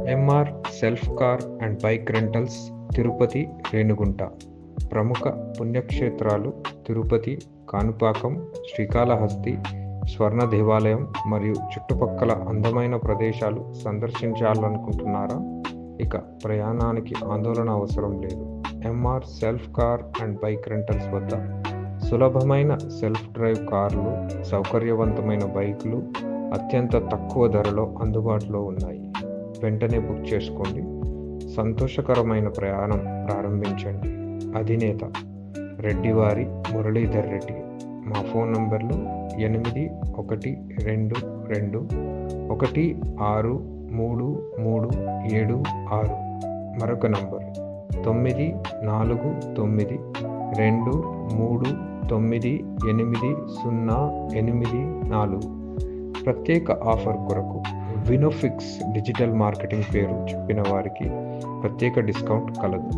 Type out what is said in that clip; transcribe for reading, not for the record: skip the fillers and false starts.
MR self car and bike rentals Tirupati Renigunta. ప్రముఖ పుణ్యక్షేత్రాలు తిరుపతి, కాణిపాకం, శ్రీకాళహస్తి, స్వర్ణ దేవాలయం మరియు చుట్టుపక్కల అందమైన ప్రదేశాలు సందర్శించాలనుకుంటున్నారా? ఇక ప్రయాణానికి ఆందోళన అవసరం లేదు. MR self car and bike rentals వద్ద సులభమైన సెల్ఫ్ డ్రైవ్ కార్లు, సౌకర్యవంతమైన బైకులు అత్యంత తక్కువ ధరలో అందుబాటులో ఉన్నాయి. వెంటనే బుక్ చేసుకోండి. సంతోషకరమైన ప్రయాణం ప్రారంభించండి. అధినేత రెడ్డివారి మురళీధర్ రెడ్డి. మా ఫోన్ నంబర్లు 8122163376. మరొక నంబర్ 9423398084. ప్రత్యేక ఆఫర్ కొరకు వినోఫిక్స్ డిజిటల్ మార్కెటింగ్ పేరు చెప్పిన వారికి ప్రత్యేక డిస్కౌంట్ కలదు.